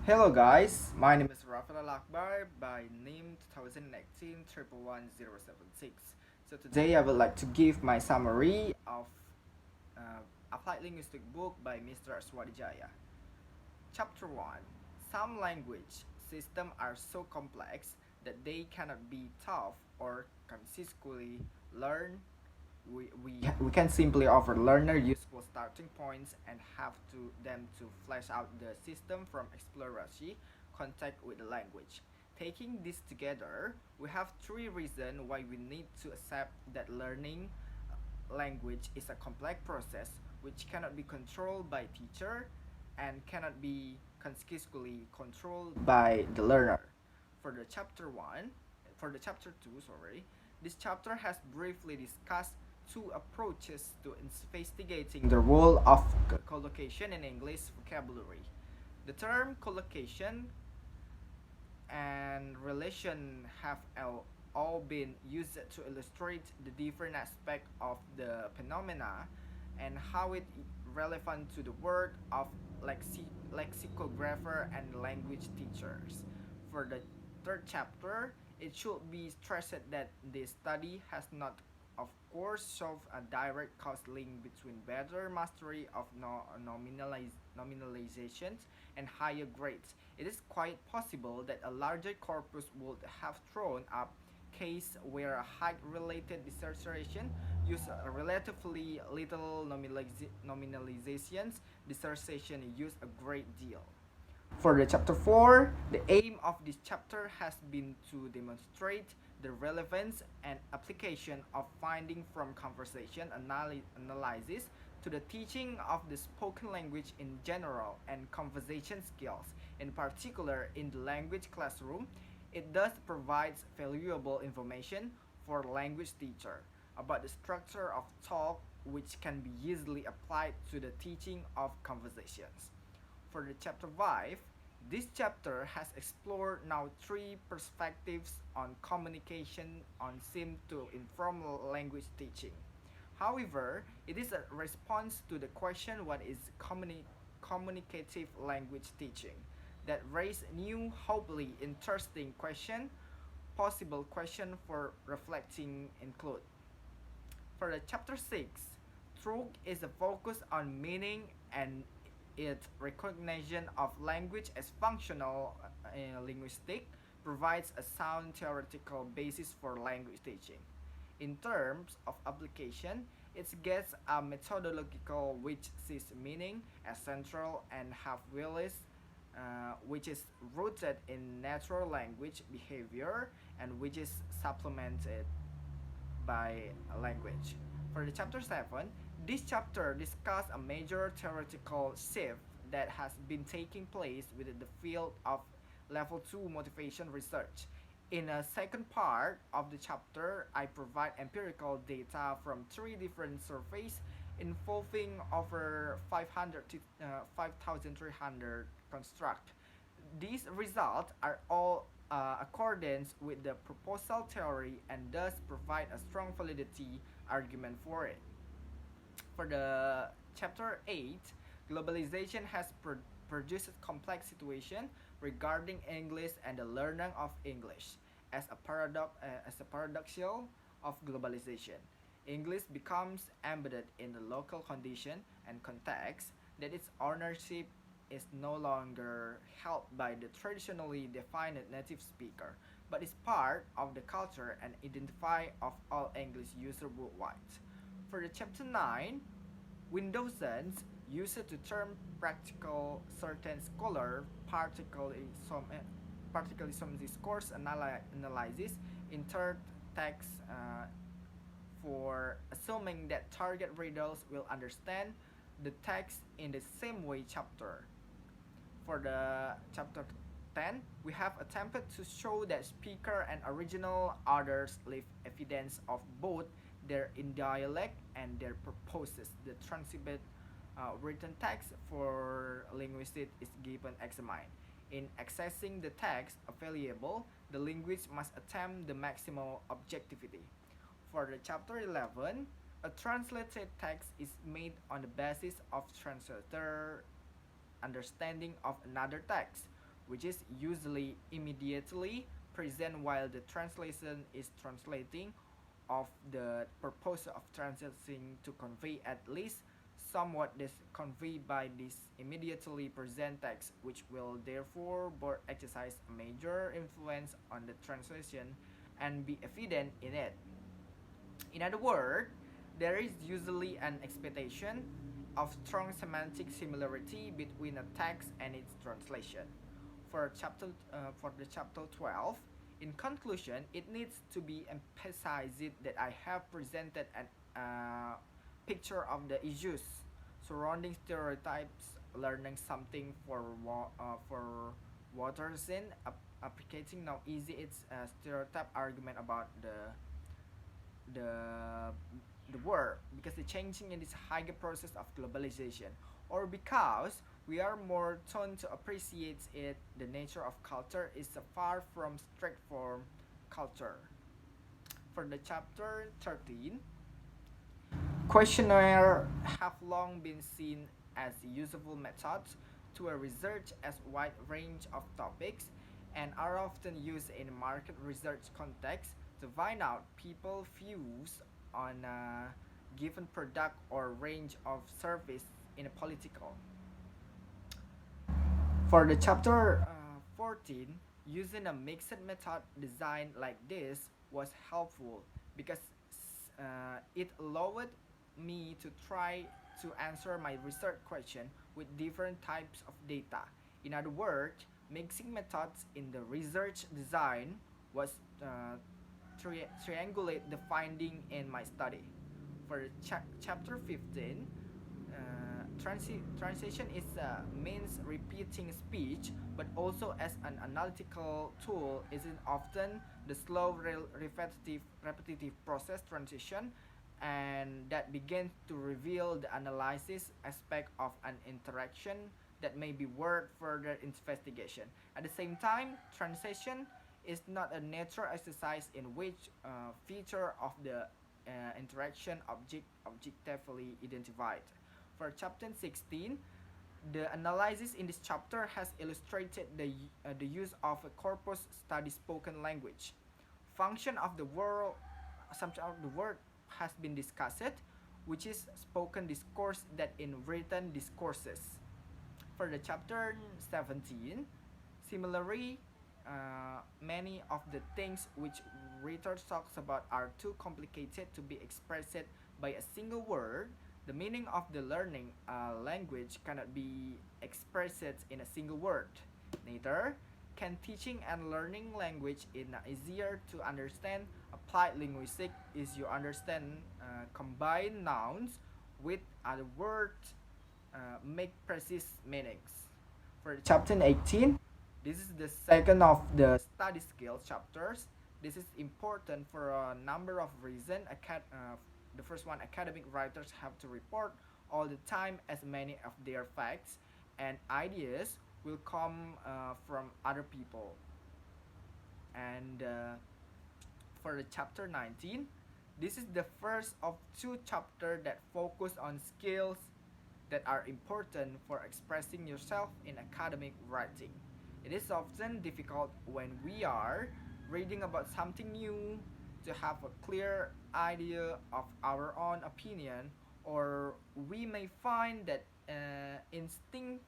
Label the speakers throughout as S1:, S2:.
S1: Hello guys, my name is Aravel Akbar by name 2018 111076. So today I would like to give my summary of Applied Linguistic book by Mr. Aswadijaya. Chapter 1. Some language systems are so complex that they cannot be taught or consistently learned. We can simply offer learner useful starting points and have to them to flesh out the system from exploratory contact with the language. Taking this together, we have three reasons why we need to accept that learning language is a complex process which cannot be controlled by teacher and cannot be consciously controlled by the learner. For the chapter 1, for the chapter 2, sorry, this chapter has briefly discussed two approaches to investigating the role of collocation in English vocabulary. The term collocation and relation have all been used to illustrate the different aspects of the phenomena and how it relevant to the work of lexicographer and language teachers. For the third chapter, it should be stressed that the study has not of course shown a direct cause link between better mastery of nominalizations and higher grades. It is quite possible that a larger corpus would have thrown up case where a height-related dissertation used relatively little nominalizations, dissertation used a great deal. For the chapter 4, the aim of this chapter has been to demonstrate the relevance and application of finding from conversation analysis to the teaching of the spoken language in general and conversation skills, in particular in the language classroom. It thus provides valuable information for language teacher about the structure of talk which can be easily applied to the teaching of conversations. For the chapter 5, this chapter has explored now three perspectives on communication on seem to informal language teaching. However, it is a response to the question what is communicative language teaching that raise new, hopefully interesting question. Possible question for reflecting include. For the chapter 6, truth is a focus on meaning and its recognition of language as functional linguistic provides a sound theoretical basis for language teaching. In terms of application, it gets a methodological which sees meaning as central and have values which is rooted in natural language behavior and which is supplemented by language. For the chapter 7, this chapter discusses a major theoretical shift that has been taking place within the field of level 2 motivation research. In a second part of the chapter, I provide empirical data from three different surveys involving over 5,300 construct. These results are all accordance with the proposal theory and thus provide a strong validity argument for it. For the chapter 8, globalization has produced a complex situation regarding English and the learning of English as a paradoxical of globalization. English becomes embedded in the local condition and context that its ownership is no longer held by the traditionally defined native speaker, but is part of the culture and identify of all English users worldwide. For the chapter 9, Windowsons used to term practical certain scholar, particularly some discourse analysis in third text for assuming that target readers will understand the text in the same way chapter. For the chapter 10, we have attempted to show that speaker and original authors leave evidence of both their indialect and their purposes. The transcribed written text for linguistics is given examined. In accessing the text available, the linguist must attempt the maximal objectivity. For the chapter 11, a translated text is made on the basis of translator understanding of another text. which is usually immediately present while the translation is translating, of the purpose of translating to convey at least somewhat is conveyed by this immediately present text, which will therefore both exercise a major influence on the translation and be evident in it. In other words, there is usually an expectation of strong semantic similarity between a text and its translation. For the chapter 12, in conclusion, it needs to be emphasized that I have presented a picture of the issues surrounding stereotypes, learning something for Watterson, applicating now easy its stereotype argument about the the world, because the changing in this higher process of globalization, or because we are more tuned to appreciate it, the nature of culture is far from strict form culture. For the chapter 13, questionnaire have long been seen as useful methods to a research as wide range of topics, and are often used in market research context to find out people views on a given product or range of service in a political. For the chapter 14, using a mixed method design like this was helpful because it allowed me to try to answer my research question with different types of data. In other words, mixing methods in the research design was triangulate the finding in my study. For chapter 15, translation is a means repeating speech, but also as an analytical tool is it often the slow, repetitive process transition, and that begins to reveal the analysis aspect of an interaction that may be worth further investigation. At the same time, translation is not a natural exercise in which feature of the interaction objectively identified. For chapter 16, the analysis in this chapter has illustrated the use of a corpus study spoken language. Function of the word, some of the word has been discussed, which is spoken discourse that in written discourses. For the chapter 17, similarly, many of the things which research talks about are too complicated to be expressed by a single word. The meaning of the learning language cannot be expressed in a single word. Neither can teaching and learning language in easier to understand. Applied linguistics is you understand combine nouns with other words, make precise meanings. For chapter 18, this is the second of the study skills chapters. This is important for a number of reasons. The first one, academic writers have to report all the time as many of their facts and ideas will come from other people. And for the chapter 19, this is the first of two chapters that focus on skills that are important for expressing yourself in academic writing. It is often difficult when we are reading about something new to have a clear idea of our own opinion, or we may find that instinct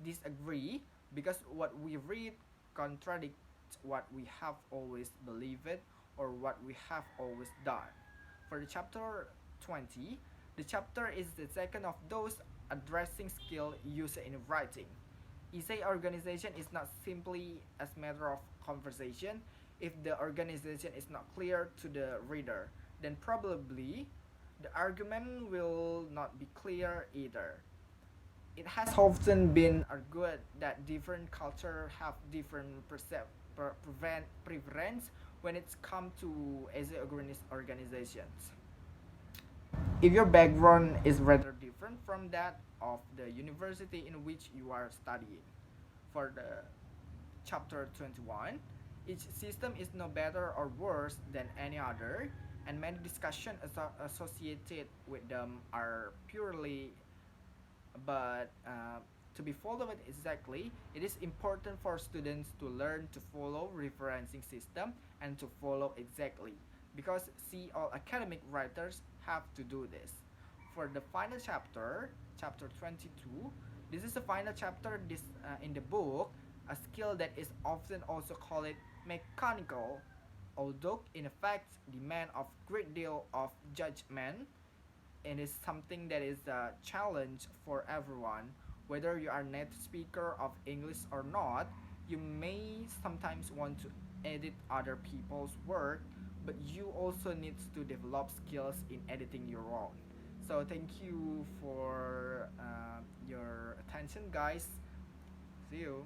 S1: disagree because what we read contradicts what we have always believed or what we have always done. For the chapter 20, the chapter is the second of those addressing skill used in writing. Essay organization is not simply a matter of conversation. If the organization is not clear to the reader, then probably the argument will not be clear either. It has often been argued that different cultures have different preference when it's come to essay organizations. If your background is rather different from that of the university in which you are studying. For the chapter 21, each system is no better or worse than any other, and many discussions associated with them are purely but to be followed exactly, it is important for students to learn to follow referencing system and to follow exactly, because see all academic writers have to do this. For the final chapter, chapter 22, this is the final chapter in the book, a skill that is often also called mechanical, although in effect demand of great deal of judgment. It is something that is a challenge for everyone, whether you are native speaker of English or not. You may sometimes want to edit other people's work, but you also need to develop skills in editing your own. So thank you for your attention, guys. See you.